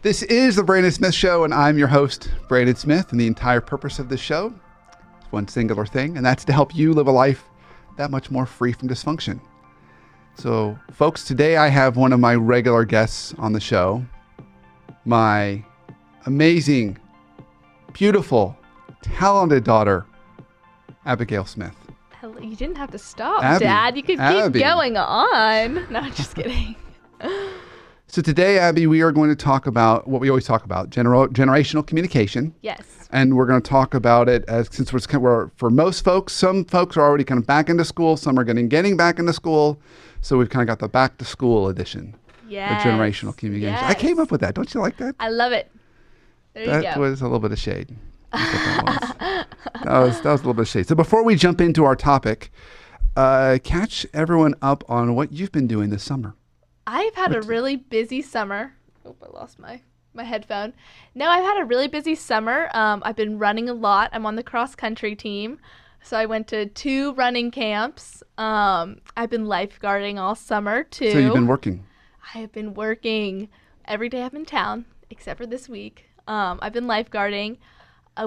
This is the Brandon Smith Show, and I'm your host, Brandon Smith, and the entire purpose of this show is one singular thing, and that's to help you live a life that much more free from dysfunction. So, folks, today I have one of my regular guests on the show, my amazing, beautiful, talented daughter, Abigail Smith. You didn't have to stop, Abby. Dad. You could keep going on. No, just kidding. So today, Abby, we are going to talk about what we always talk about, generational communication. Yes. And we're going to talk about it as since we're for most folks, some folks are already kind of back into school, some are getting back into school. So we've kind of got the back to school edition of generational communication. Yes. I came up with that. Don't you like that? I love it. There you go. That was a little bit of shade. That was a little bit of shade. So before we jump into our topic, catch everyone up on what you've been doing this summer. I've had a really busy summer. Oh, I lost my headphone. No, I've had a really busy summer. I've been running a lot. I'm on the cross country team. So I went to 2 running camps. I've been lifeguarding all summer too. So you've been working? I have been working every day I'm in town, except for this week. I've been lifeguarding.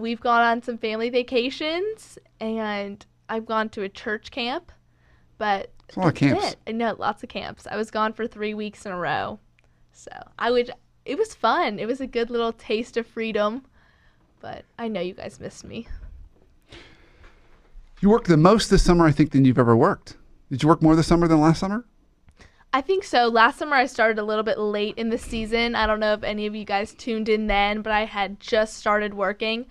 We've gone on some family vacations, and I've gone to a church camp. But that's a lot of camps. I know, lots of camps. I was gone for 3 weeks in a row. So it was fun. It was a good little taste of freedom. But I know you guys missed me. You worked the most this summer, I think, than you've ever worked. Did you work more this summer than last summer? I think so. Last summer I started a little bit late in the season. I don't know if any of you guys tuned in then, but I had just started working.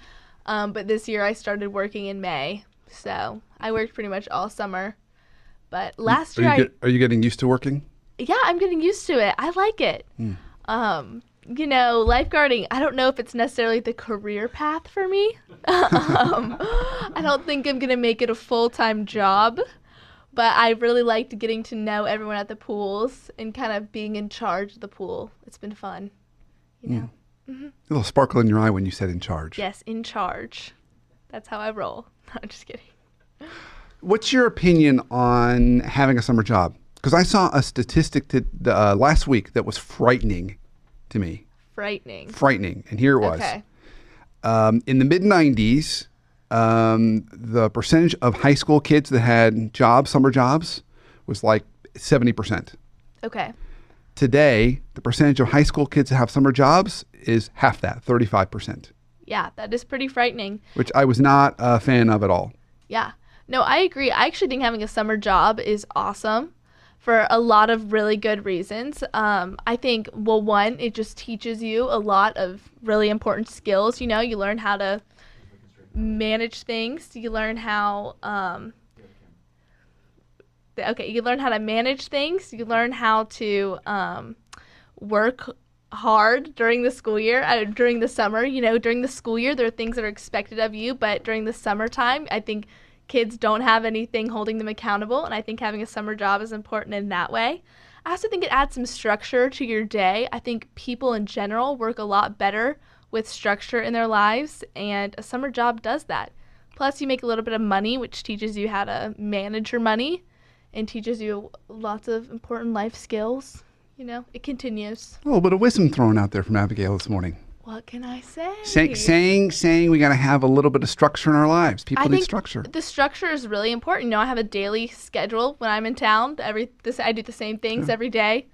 But this year I started working in May. So I worked pretty much all summer. But last year are you getting used to working? Yeah, I'm getting used to it. I like it. Lifeguarding, I don't know if it's necessarily the career path for me. I don't think I'm going to make it a full-time job. But I really liked getting to know everyone at the pools and kind of being in charge of the pool. It's been fun, you know. Mm-hmm. A little sparkle in your eye when you said in charge. Yes, in charge. That's how I roll. No, I'm just kidding. What's your opinion on having a summer job? Because I saw a statistic last week that was frightening to me. Frightening. And here it was. Okay. In the mid-'90s, the percentage of high school kids that had summer jobs, was like 70%. Okay. Today, the percentage of high school kids that have summer jobs is half that, 35%. Yeah, that is pretty frightening. Which I was not a fan of at all. Yeah. No, I agree. I actually think having a summer job is awesome for a lot of really good reasons. I think, well, one, it just teaches you a lot of really important skills. You know, you learn how to manage things. You learn how, you learn how to manage things. You learn how to work hard during the school year, during the summer. You know, during the school year, there are things that are expected of you, but during the summertime, I think kids don't have anything holding them accountable, and I think having a summer job is important in that way. I also think it adds some structure to your day. I think people in general work a lot better with structure in their lives, and a summer job does that. Plus, you make a little bit of money, which teaches you how to manage your money and teaches you lots of important life skills. You know, it continues. A little bit of wisdom thrown out there from Abigail this morning. What can I say? Saying we got to have a little bit of structure in our lives. People need structure. The structure is really important. You know, I have a daily schedule when I'm in town. I do the same things every day.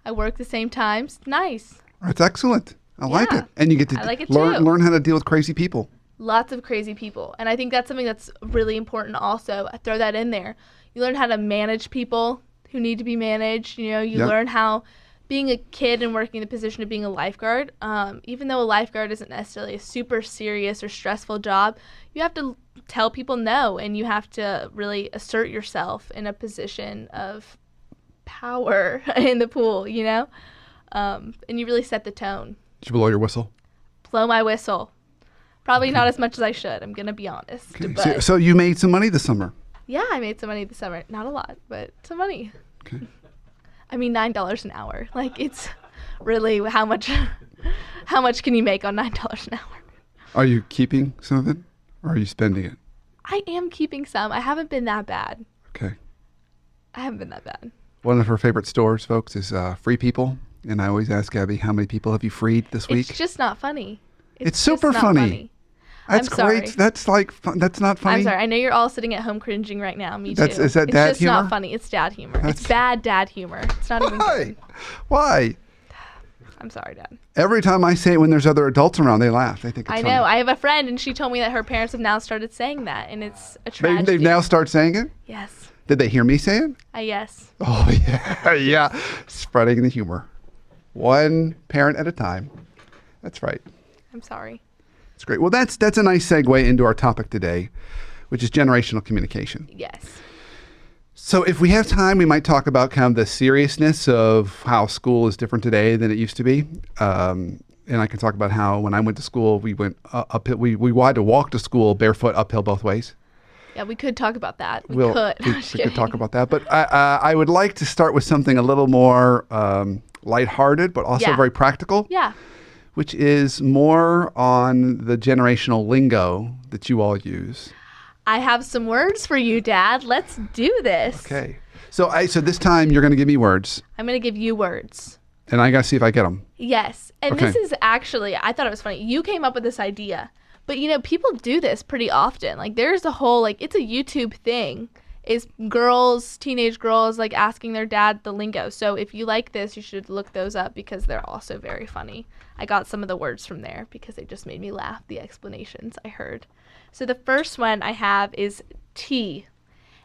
I work the same times. Nice. That's excellent. I like it. And you get to learn how to deal with crazy people. Lots of crazy people. And I think that's something that's really important also. I throw that in there. You learn how to manage people who need to be managed. You know, you learn how being a kid and working in the position of being a lifeguard, even though a lifeguard isn't necessarily a super serious or stressful job, you have to tell people no, and you have to really assert yourself in a position of power in the pool, you know? And you really set the tone. Did you blow your whistle? Blow my whistle. Probably not as much as I should, I'm going to be honest. Okay. So you made some money this summer? Yeah, I made some money this summer. Not a lot, but some money. Okay. I mean, $9 an hour. Like, it's really how much can you make on $9 an hour? Are you keeping some of it, or are you spending it? I am keeping some. I haven't been that bad. Okay. I haven't been that bad. One of her favorite stores, folks, is Free People. And I always ask Abby, how many people have you freed this week? It's just not funny. It's super just not funny. That's I'm sorry. great. That's like that's not funny. I'm sorry. I know you're all sitting at home cringing right now. Me too. Is that dad It's just humor? not funny. It's dad humor. It's bad dad humor. It's not even good. Why? I'm sorry, Dad. Every time I say it when there's other adults around, they laugh. They think it's I funny. know. I have a friend, and she told me that her parents have now started saying that, and it's a tragedy. They've now started saying it? Yes. Did they hear me say it? Yes. Oh, yeah. Yeah. Spreading the humor. One parent at a time. That's right. I'm sorry. That's great. Well, that's a nice segue into our topic today, which is generational communication. Yes. So if we have time, we might talk about kind of the seriousness of how school is different today than it used to be. And I can talk about how when I went to school, we went uphill. We had to walk to school barefoot uphill both ways. Yeah, we could talk about that. We We could talk about that. But I would like to start with something a little more lighthearted, but also very practical. Yeah. Which is more on the generational lingo that you all use. I have some words for you, Dad. Let's do this. Okay. So this time you're going to give me words. I'm going to give you words. And I got to see if I get them. Yes. And Okay. this is actually, I thought it was funny. You came up with this idea. But, people do this pretty often. Like, there's a whole, it's a YouTube thing. Is teenage girls, asking their dad the lingo. So if you like this, you should look those up because they're also very funny. I got some of the words from there because they just made me laugh, the explanations I heard. So the first one I have is tea.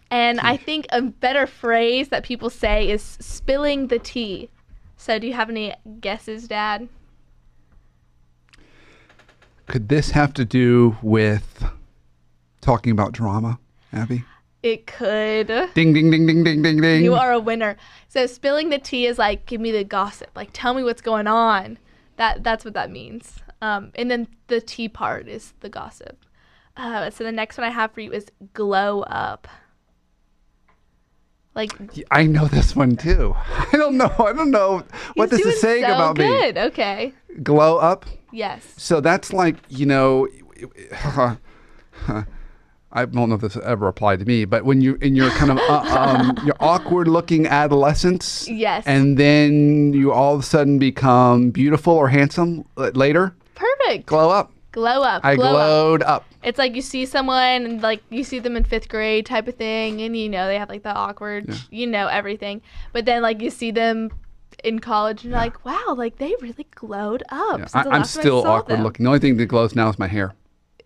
And I think a better phrase that people say is spilling the tea. So do you have any guesses, Dad? Could this have to do with talking about drama, Abby? It could. Ding, ding, ding, ding, ding, ding, ding. You are a winner. So spilling the tea is give me the gossip. Tell me what's going on. That's what that means. And then the tea part is the gossip. So the next one I have for you is glow up. I know this one too. I don't know what this is saying about me. Good. Okay. Glow up. Yes. So that's I don't know if this ever applied to me, but when you're in your kind of your awkward looking adolescence, yes, and then you all of a sudden become beautiful or handsome later. Perfect. Glow up. Glow up. I glowed up. It's you see someone and you see them in 5th grade type of thing, and they have the awkward, everything. But then you see them in college and you're like, wow, they really glowed up. Yeah. I'm still awkward looking. The only thing that glows now is my hair.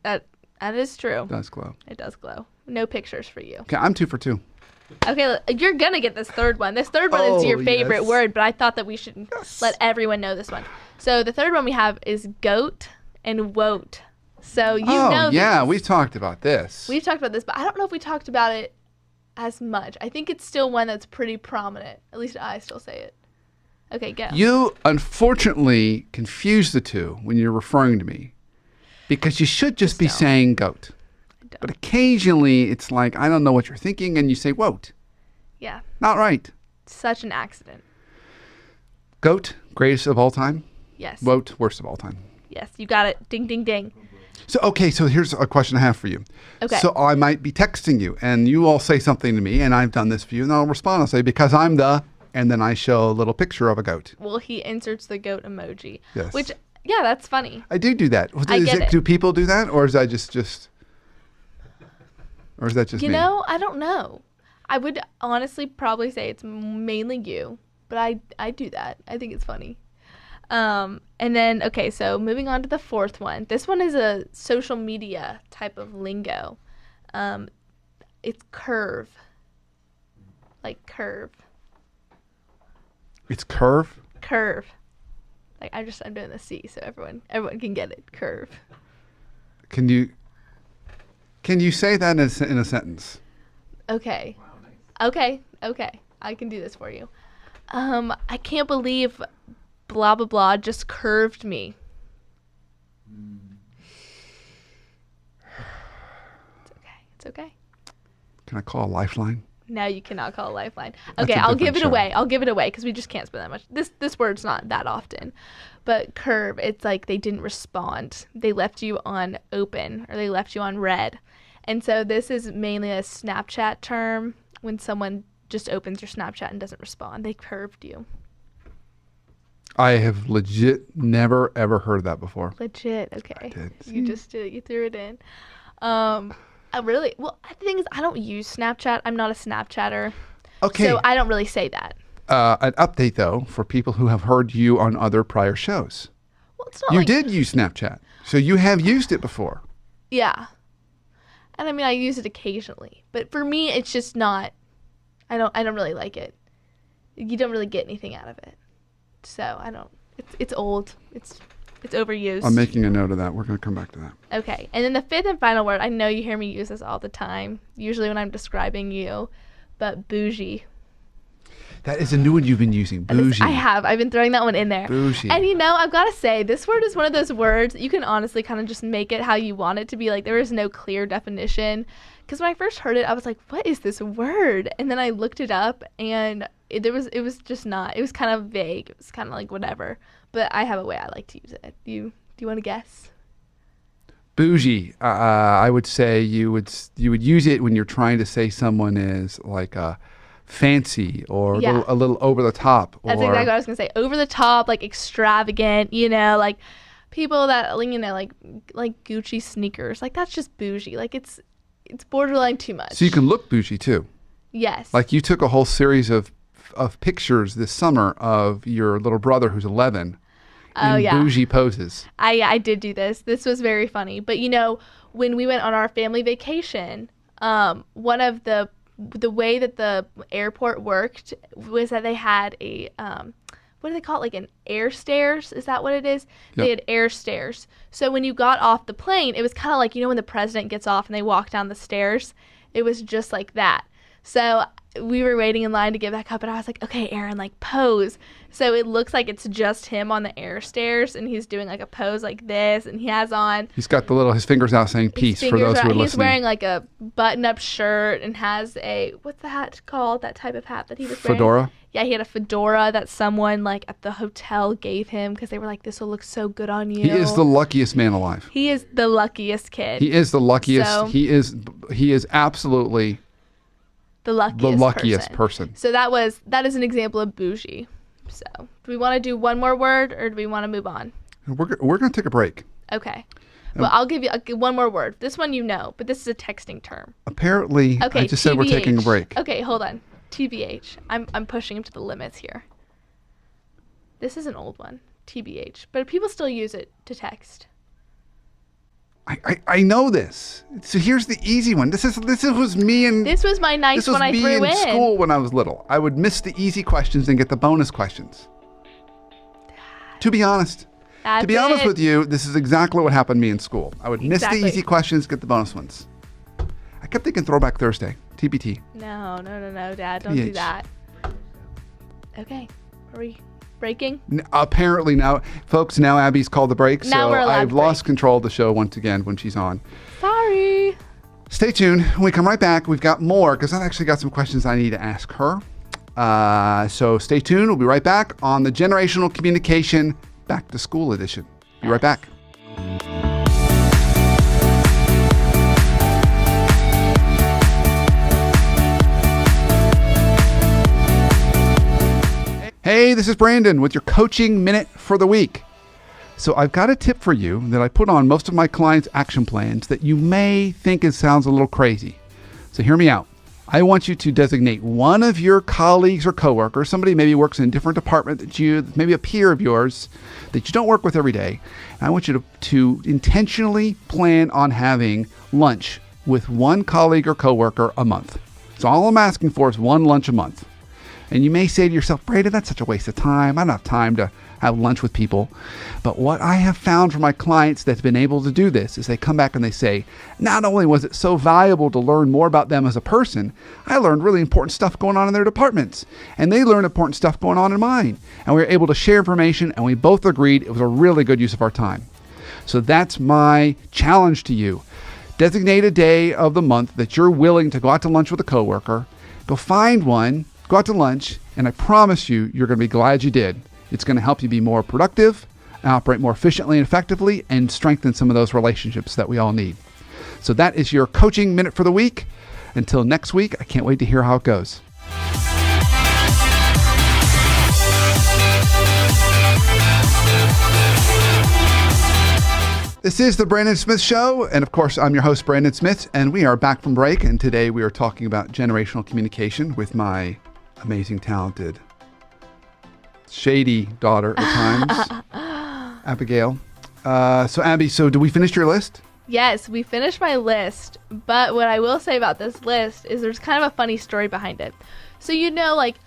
That is true. It does glow. It does glow. No pictures for you. Okay, I'm 2 for 2. Okay, you're going to get this third one. This third one is your favorite word, but I thought that we should let everyone know this one. So the third one we have is goat and woat. So know yeah, these. we've talked about this. We've talked about this, but I don't know if we talked about it as much. I think it's still one that's pretty prominent. At least I still say it. Okay, go. You unfortunately confuse the two when you're referring to me. Because you should just be saying goat. But occasionally it's I don't know what you're thinking, and you say woat. Yeah. Not right. Such an accident. Goat, greatest of all time. Yes. Woat, worst of all time. Yes, you got it. Ding, ding, ding. So here's a question I have for you. Okay. So I might be texting you, and you all say something to me, and I've done this for you, and I'll respond. I'll say, because I'm and then I show a little picture of a goat. Well, he inserts the goat emoji. Yes. Which, yeah, that's funny. I do that. Do people do that, or is that just or is that just me? I don't know. I would honestly probably say it's mainly you, but I do that. I think it's funny. And then, okay, so moving on to the fourth one. This one is a social media type of lingo. It's curve. Curve. It's curve? Curve. I'm doing the C so everyone can get it. Curve. Can you say that in a sentence? Okay. Okay. I can do this for you. I can't believe blah blah blah just curved me. It's okay. Can I call a lifeline? No, you cannot call a lifeline. Okay, I'll give it away. I'll give it away because we just can't spend that much. This word's not that often. But curve, it's they didn't respond. They left you on open or they left you on red. And so this is mainly a Snapchat term when someone just opens your Snapchat and doesn't respond. They curved you. I have legit never, ever heard that before. Legit. Okay. I did. You just did it. You threw it in. The thing is, I don't use Snapchat. I'm not a Snapchatter. Okay. So I don't really say that. An update, though, for people who have heard you on other prior shows. Well, it's not You did use Snapchat. So you have used it before. Yeah. And I mean, I use it occasionally. But for me, it's just not, I don't really like it. You don't really get anything out of it. So I don't, it's old. It's overused. I'm making a note of that. We're going to come back to that. Okay. And then the fifth and final word, I know you hear me use this all the time, usually when I'm describing you, but bougie. That is a new one you've been using, bougie. I've been throwing that one in there. Bougie. And I've got to say, this word is one of those words that you can honestly kind of just make it how you want it to be. Like, there is no clear definition. Because when I first heard it, I was like, what is this word? And then I looked it up, and it was just not, it was kind of vague. It was kind of like whatever. But I have a way I like to use it. Do you want to guess? Bougie. I would say you would use it when you're trying to say someone is like fancy or a little over the top. That's exactly what I was gonna say. Over the top, like extravagant. Like people that like Gucci sneakers. Like that's just bougie. Like it's borderline too much. So you can look bougie too. Yes. Like you took a whole series of pictures this summer of your little brother who's 11 in bougie poses. I did do this. This was very funny. But when we went on our family vacation, one of the way that the airport worked was that they had a what do they call it? Like an air stairs? Is that what it is? Yep. They had air stairs. So when you got off the plane, it was kind of like, when the president gets off and they walk down the stairs, it was just like that. So we were waiting in line to get back up, and I was like, okay, Aaron, like pose. So it looks like it's just him on the air stairs, and he's doing like a pose like this, and he's got his fingers out saying peace for those who are listening. He's wearing like a button-up shirt and has what's the hat called? That type of hat that he was wearing? Fedora? Yeah, he had a fedora that someone like at the hotel gave him because they were like, this will look so good on you. He is the luckiest man alive. He is the luckiest kid. He is the luckiest. So, he is absolutely the luckiest person. So that is an example of bougie. So do we want to do one more word, or do we want to move on? We're going to take a break. Okay. Well, I'll give you one more word. This one but this is a texting term. Apparently, okay, I just said we're taking a break. Okay, hold on. TBH. I'm pushing him to the limits here. This is an old one, TBH, but people still use it to text. I know this. So here's the easy one. This was me and this was my nice one I threw in. This was me in school when I was little. I would miss the easy questions and get the bonus questions. To be honest. To be honest with you, this is exactly what happened to me in school. I would miss the easy questions, get the bonus ones. I kept thinking Throwback Thursday, TBT. No, Dad. Don't do that. Okay. Are we breaking? Apparently now, folks, Abby's called the break. Now so I've lost control of the show once again when she's on. Sorry. Stay tuned. When we come right back, we've got more because I've actually got some questions I need to ask her. So stay tuned. We'll be right back on the Generational Communication Back to School edition. Be right back. Hey, this is Brandon with your coaching minute for the week. So I've got a tip for you that I put on most of my clients' action plans that you may think it sounds a little crazy. So hear me out. I want you to designate one of your colleagues or coworkers, somebody maybe works in a different department maybe a peer of yours that you don't work with every day. And I want you to intentionally plan on having lunch with one colleague or coworker a month. So all I'm asking for is one lunch a month. And you may say to yourself, Brandon, that's such a waste of time. I don't have time to have lunch with people. But what I have found for my clients that's been able to do this is they come back and they say, not only was it so valuable to learn more about them as a person, I learned really important stuff going on in their departments. And they learned important stuff going on in mine. And we were able to share information, and we both agreed it was a really good use of our time. So that's my challenge to you. Designate a day of the month that you're willing to go out to lunch with a coworker. Go find one. Go out to lunch, and I promise you, you're going to be glad you did. It's going to help you be more productive, operate more efficiently and effectively, and strengthen some of those relationships that we all need. So that is your coaching minute for the week. Until next week, I can't wait to hear how it goes. This is the Brandon Smith Show, and of course, I'm your host, Brandon Smith, and we are back from break, and today we are talking about generational communication with my amazing, talented, shady daughter at times, Abigail. So, Abby, did we finish your list? Yes, we finished my list, but what I will say about this list is there's kind of a funny story behind it. So, like,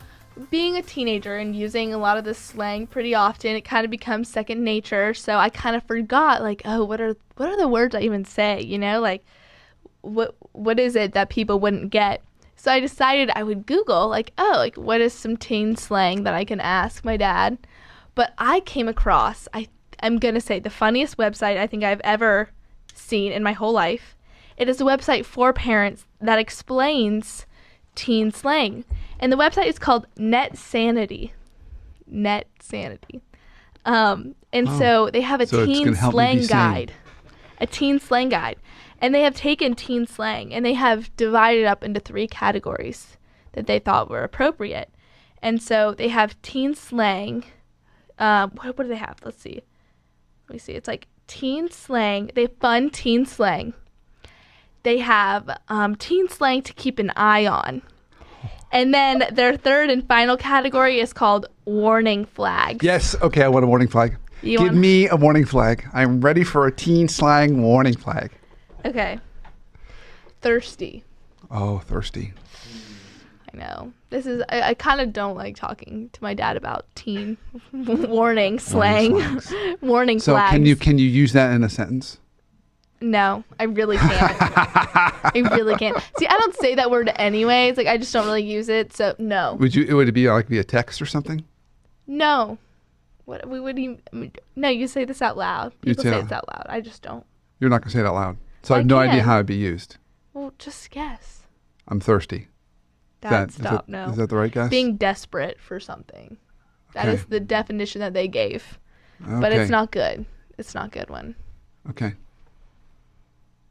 being a teenager and using a lot of this slang pretty often, it kind of becomes second nature. So I kind of forgot, like, oh, what are the words I even say? Like, what is it that people wouldn't get? So I decided I would Google, like, what is some teen slang that I can ask my dad? But I came across, I'm gonna say, the funniest website I think I've ever seen in my whole life. It is a website for parents that explains teen slang. And the website is called Net Sanity. Net Sanity. So they have a teen slang guide. A teen slang guide. And they have taken teen slang and they have divided up into 3 categories that they thought were appropriate. And so they have teen slang. What do they have? Let's see. Let me see. It's like teen slang. They have fun teen slang. They have teen slang to keep an eye on. And then their third and final category is called warning flags. Yes. Okay, I want a warning flag. Give me a warning flag. I'm ready for a teen slang warning flag. Okay. Thirsty. Oh, thirsty. I know. I kind of don't like talking to my dad about teen warning slang. Warning flags. So can you use that in a sentence? No, I really can't. I really can't. See, I don't say that word anyways. Like, I just don't really use it. So no. Would it be like via text or something? No. What we would even? No, you say this out loud. People say this out loud. I just don't. You're not gonna say it out loud. So I have no idea how it'd be used. Well, just guess. I'm thirsty. Dad, stop. No. Is that the right guess? Being desperate for something. That is the definition that they gave. Okay. But it's not good. It's not a good one. Okay.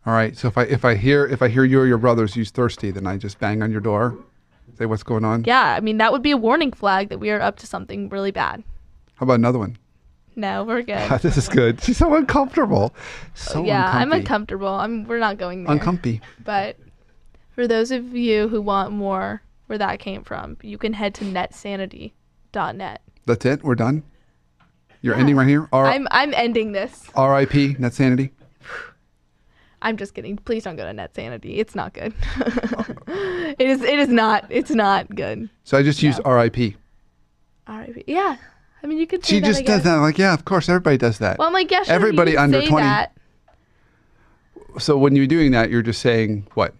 All right. So if I hear you or your brothers use thirsty, then I just bang on your door, say what's going on. Yeah, I mean that would be a warning flag that we are up to something really bad. How about another one? No, we're good. This is good. She's so uncomfortable. I'm uncomfortable. We're not going there. Uncomfy. But for those of you who want more where that came from, you can head to netsanity.net. That's it. We're done. You're ending right here. I'm ending this. R.I.P. Netsanity. I'm just kidding. Please don't go to Net Sanity. It's not good. It is not. It's not good. So I just used R.I.P. R.I.P. Yeah. I mean, you could say she just does that. Like, yeah, of course, everybody does that. Well, I'm like, yeah, sure, everybody you can under say 20. That. So when you're doing that, you're just saying what?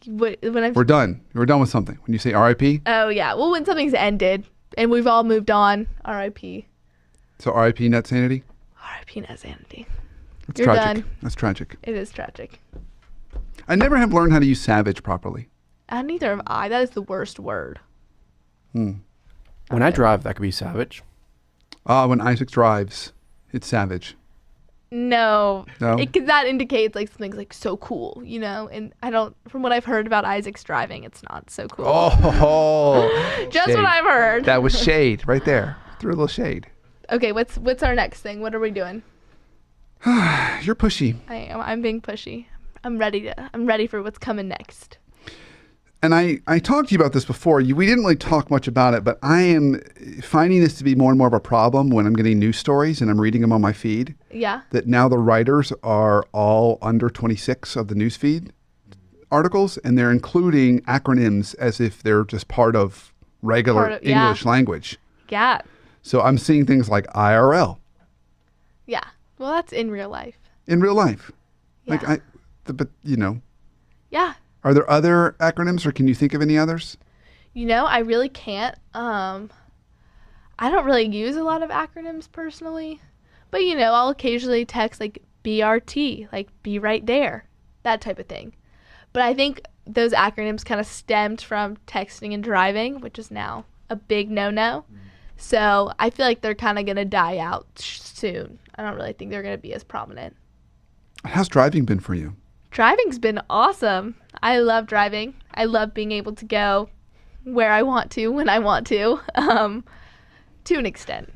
We're done. We're done with something. When you say R.I.P. Oh yeah. Well, when something's ended and we've all moved on, R.I.P. So R.I.P. Netsanity. R.I.P. Netsanity. That's You're tragic. done. That's tragic. It is tragic. I never have learned how to use savage properly. Neither have I. That is the worst word. When I drive, that could be savage. When Isaac drives, it's savage. No. No? That indicates like something's like so cool, And from what I've heard about Isaac's driving, it's not so cool. Oh, just shade. what I've heard. That was shade right there. Threw a little shade. Okay, what's our next thing? What are we doing? You're pushy. I'm being pushy. I'm ready for what's coming next. And I talked to you about this before. We didn't really talk much about it, but I am finding this to be more and more of a problem when I'm getting news stories and I'm reading them on my feed. Yeah. That now the writers are all under 26 of the news feed articles, and they're including acronyms as if they're just part of regular English language. Yeah. So I'm seeing things like IRL. Yeah. Well, that's in real life. In real life. Yeah. Yeah. Are there other acronyms, or can you think of any others? I really can't. I don't really use a lot of acronyms personally. But, I'll occasionally text like BRT, like be right there, that type of thing. But I think those acronyms kind of stemmed from texting and driving, which is now a big no-no. So I feel like they're kind of going to die out soon. I don't really think they're going to be as prominent. How's driving been for you? Driving's been awesome. I love driving. I love being able to go where I want to, when I want to an extent.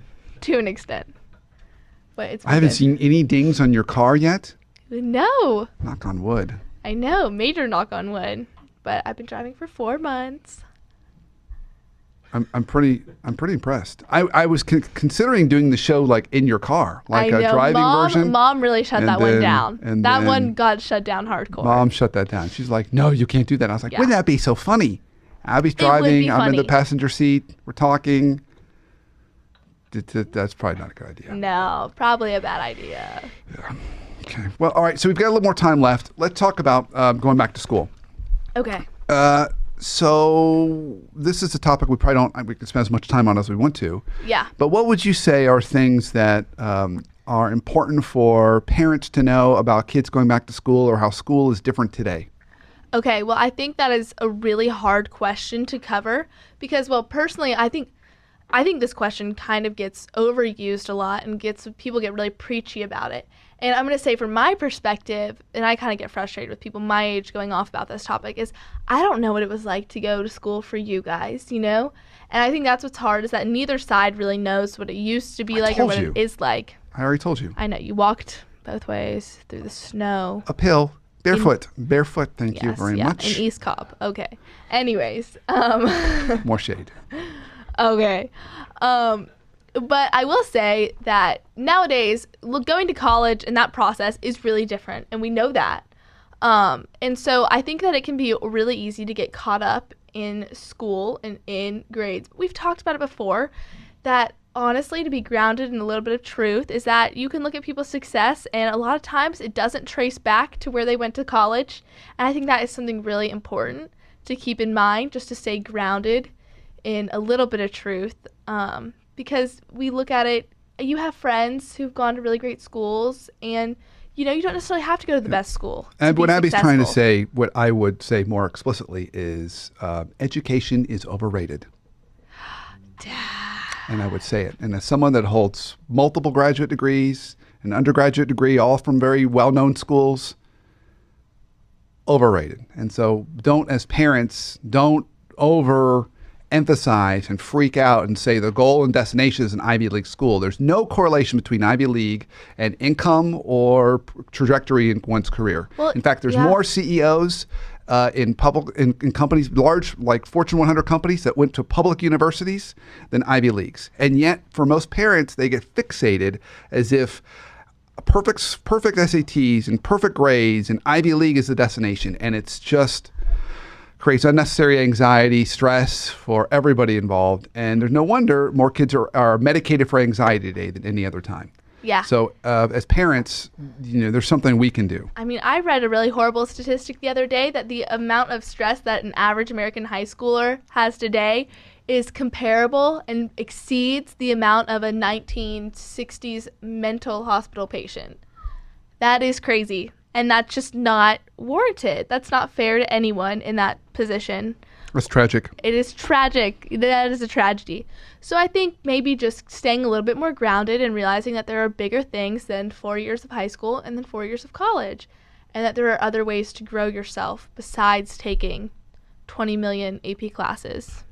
but it's I haven't good. seen any dings on your car yet. No, Knock on wood. I know, major knock on wood. But I've been driving for 4 months. I'm pretty impressed. I was considering doing the show like in your car, like I know. a driving version. Mom really shut and that one then- down. and That then one got shut down hardcore. Mom shut that down. She's like, "No, you can't do that." I was like, Yeah. "Wouldn't that be so funny?" Abby's It would be driving. I'm in the funny. passenger seat. We're talking. That's probably not a good idea. No, probably a bad idea. Okay. Well, all right. So we've got a little more time left. Let's talk about going back to school. Okay. So this is a topic we probably don't. We can spend as much time on as we want to. Yeah. But what would you say are things that are important for parents to know about kids going back to school, or how school is different today? Okay, well, I think that is a really hard question to cover because, well, personally, I think this question kind of gets overused a lot and people get really preachy about it. And I'm going to say from my perspective, and I kind of get frustrated with people my age going off about this topic, is I don't know what it was like to go to school for you guys, you know? And I think that's what's hard is that neither side really knows what it used to be like or what it is like. I already told you. I know. You walked both ways through the snow. Uphill. Barefoot. Barefoot. Thank you Yes, very yeah, much. in East Cobb. Okay. Anyways. More shade. Okay. But I will say that nowadays, going to college and that process is really different, and we know that. And so I think that it can be really easy to get caught up in school and in grades. We've talked about it before, that honestly, to be grounded in a little bit of truth is that you can look at people's success, and a lot of times it doesn't trace back to where they went to college. And I think that is something really important to keep in mind, just to stay grounded in a little bit of truth. Because we look at it, you have friends who've gone to really great schools, and you don't necessarily have to go to the best school. And what Abby's trying to successful. say, what I would say more explicitly, is education is overrated. And I would say it. And as someone that holds multiple graduate degrees, an undergraduate degree, all from very well-known schools, overrated. And so as parents, don't overemphasize and freak out and say the goal and destination is an Ivy League school. There's no correlation between Ivy League and income or trajectory in one's career. Well, in fact, there's yeah. more CEOs in companies, large, like Fortune 100 companies that went to public universities than Ivy Leagues. And yet, for most parents, they get fixated as if perfect SATs and perfect grades and Ivy League is the destination. And it's just creates unnecessary anxiety, stress for everybody involved. And there's no wonder more kids are medicated for anxiety today than any other time. Yeah. So as parents, there's something we can do. I mean, I read a really horrible statistic the other day that the amount of stress that an average American high schooler has today is comparable and exceeds the amount of a 1960s mental hospital patient. That is crazy. And that's just not warranted. That's not fair to anyone in that position. That's tragic. It is tragic. That is a tragedy. So I think maybe just staying a little bit more grounded and realizing that there are bigger things than 4 years of high school and then 4 years of college, and that there are other ways to grow yourself besides taking 20 million AP classes.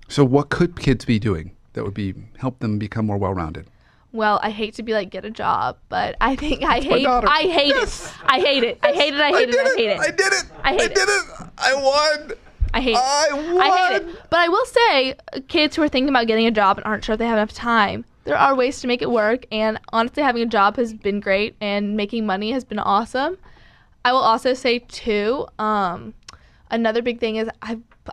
So what could kids be doing that would help them become more well-rounded? Well, I hate to be like, get a job, but I think I hate it. daughter. I hate it. I hate it. I hate it. I hate it. I hate it. I did it. I hate I it. did it. I won. I hate it. I hate it. But I will say, kids who are thinking about getting a job and aren't sure if they have enough time, there are ways to make it work. And honestly, having a job has been great, and making money has been awesome. I will also say, too, another big thing is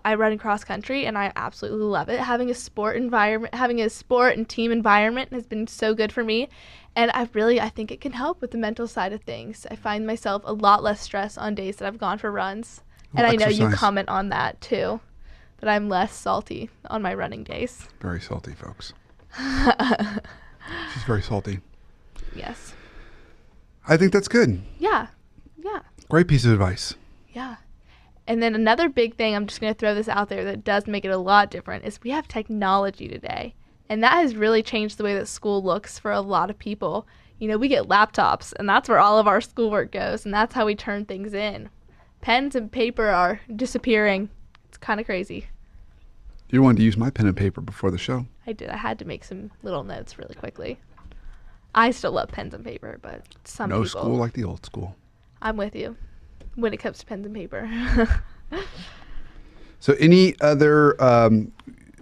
I run cross country, and I absolutely love it. Having a sport and team environment has been so good for me. And I think it can help with the mental side of things. I find myself a lot less stressed on days that I've gone for runs. And I know you comment on that too, that I'm less salty on my running days. Very salty, folks. She's very salty. Yes. I think that's good. Yeah. Yeah. Great piece of advice. Yeah. And then another big thing, I'm just going to throw this out there that does make it a lot different, is we have technology today. And that has really changed the way that school looks for a lot of people. We get laptops, and that's where all of our schoolwork goes, and that's how we turn things in. Pens and paper are disappearing. It's kind of crazy. You wanted to use my pen and paper before the show. I did. I had to make some little notes really quickly. I still love pens and paper, but some No people. school like the old school. I'm with you when it comes to pens and paper. So any other,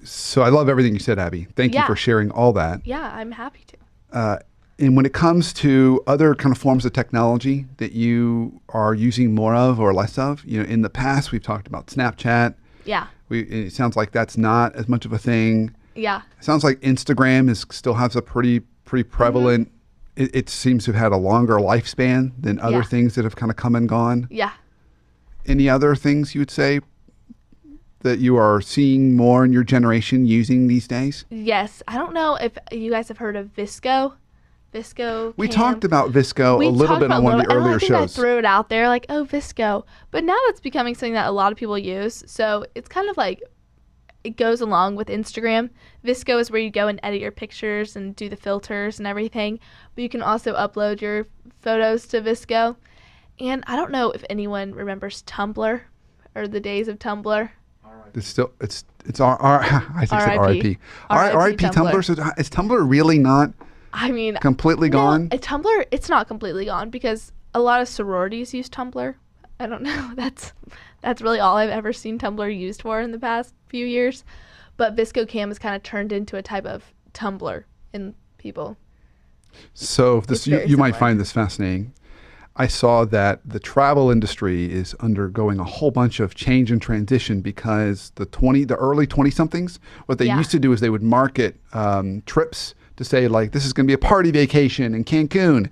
so I love everything you said, Abby. Thank you for sharing all that. Yeah, I'm happy to. And when it comes to other kind of forms of technology that you are using more of or less of, in the past we've talked about Snapchat. Yeah. It sounds like that's not as much of a thing. Yeah. It sounds like Instagram still has a pretty prevalent. It seems to have had a longer lifespan than other things that have kind of come and gone. Yeah. Any other things you would say that you are seeing more in your generation using these days? Yes. I don't know if you guys have heard of Visco. We talked about Visco a little bit on one of the earlier shows. I threw it out there like, oh, Visco. But now it's becoming something that a lot of people use. So it's kind of like it goes along with Instagram. Visco is where you go and edit your pictures and do the filters and everything. But you can also upload your photos to Visco. And I don't know if anyone remembers Tumblr or the days of Tumblr. It's still I think it's RIP. RIP Tumblr. So is Tumblr really not? I mean, completely gone? Tumblr, it's not completely gone because a lot of sororities use Tumblr. I don't know. That's really all I've ever seen Tumblr used for in the past few years. But Visco Cam has kind of turned into a type of Tumblr in people. So this you might find this fascinating. I saw that the travel industry is undergoing a whole bunch of change and transition because the early 20-somethings, what they used to do is they would market trips to say, like, this is going to be a party vacation in Cancun.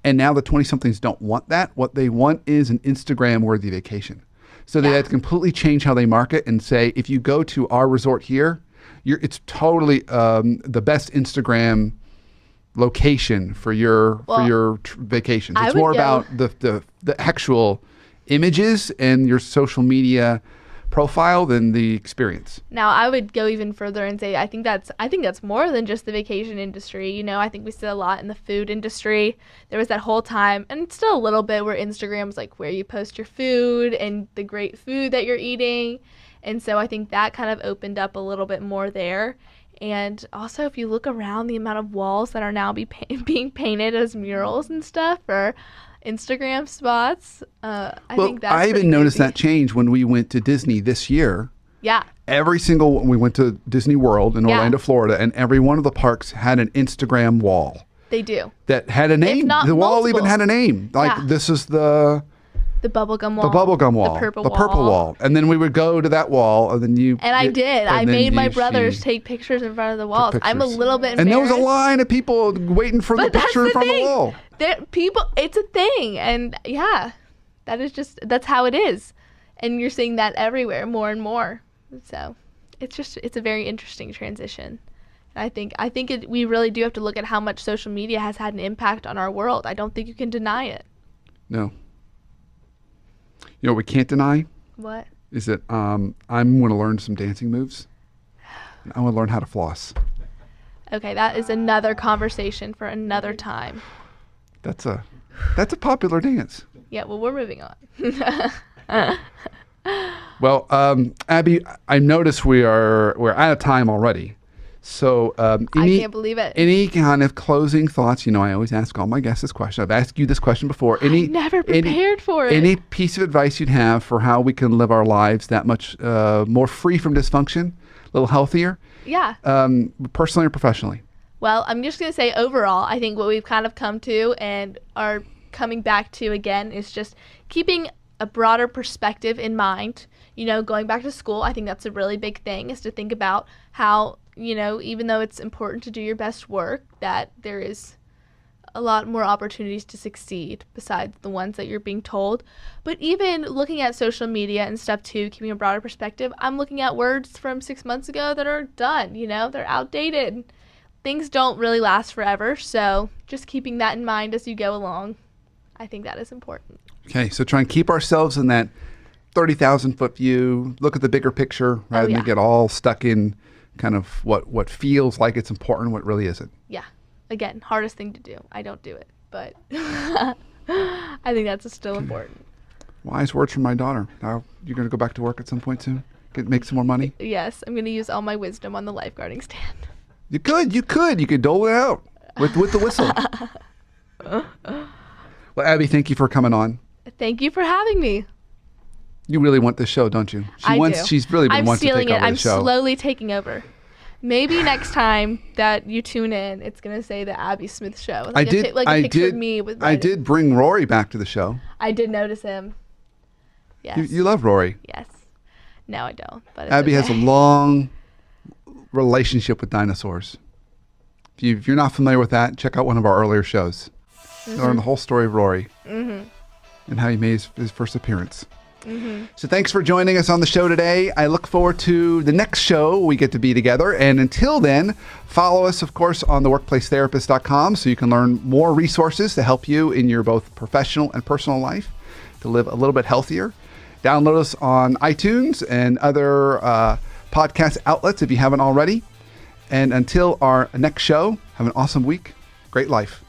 And now the 20-somethings don't want that. What they want is an Instagram-worthy vacation. So they had to completely change how they market and say, if you go to our resort here, it's totally the best Instagram location for your vacations. It's more about the actual images and your social media profile than the experience. Now, I would go even further and say I think that's more than just the vacation industry. I think we see a lot in the food industry. There was that whole time, and still a little bit, where Instagram's like where you post your food and the great food that you're eating. And so I think that kind of opened up a little bit more there. And also, if you look around, the amount of walls that are now being painted as murals and stuff for Instagram spots, I think that's I even noticed that change when we went to Disney this year. Yeah. We went to Disney World in Orlando, Florida, and every one of the parks had an Instagram wall. They do. That had a name. The wall even had a name. Like, this is the bubblegum wall. The bubblegum wall. The purple wall. And then we would go to that wall, and then I made my brothers take pictures in front of the walls. I'm a little bit embarrassed. And there was a line of people waiting for the picture in front of the wall. It's a thing. And that's how it is. And you're seeing that everywhere more and more. So it's a very interesting transition. And I think we really do have to look at how much social media has had an impact on our world. I don't think you can deny it. No. You know what we can't deny? What? Is that I'm going to learn some dancing moves. And I want to learn how to floss. Okay, that is another conversation for another time. That's a popular dance. Yeah, well, we're moving on. Well, Abby, I noticed we're out of time already. So I can't believe it. Any kind of closing thoughts? I always ask all my guests this question. I've asked you this question before. I'm never prepared for it. Any piece of advice you'd have for how we can live our lives that much more free from dysfunction, a little healthier? Yeah. Personally or professionally? Well, I'm just going to say overall, I think what we've kind of come to and are coming back to again is just keeping a broader perspective in mind. Going back to school, I think that's a really big thing, is to think about how, even though it's important to do your best work, that there is a lot more opportunities to succeed besides the ones that you're being told. But even looking at social media and stuff too, keeping a broader perspective, I'm looking at words from 6 months ago that are done, they're outdated. Things don't really last forever, so just keeping that in mind as you go along, I think that is important. Okay, so try and keep ourselves in that 30,000-foot view, look at the bigger picture rather than get all stuck in kind of what feels like it's important, what really isn't. Yeah. Again, hardest thing to do. I don't do it, but I think that's still important. Wise words from my daughter. Now, you're going to go back to work at some point soon? Make some more money? Yes, I'm going to use all my wisdom on the lifeguarding stand. You could dole it out. with the whistle. Well, Abby, thank you for coming on. Thank you for having me. You really want this show, don't you? Do. She's really been wanting to take over the show. I'm slowly taking over. Maybe next time that you tune in, it's gonna say the Abby Smith Show. I did bring Rory back to the show. I did notice him. Yes. You love Rory. Yes. No, I don't. But Abby has a long relationship with dinosaurs. If you're not familiar with that, check out one of our earlier shows. Learn the whole story of Rory and how he made his first appearance. So thanks for joining us on the show today. I look forward to the next show we get to be together. And until then, follow us, of course, on theworkplacetherapist.com so you can learn more resources to help you in your both professional and personal life to live a little bit healthier. Download us on iTunes and other podcast outlets if you haven't already. And until our next show, have an awesome week. Great life.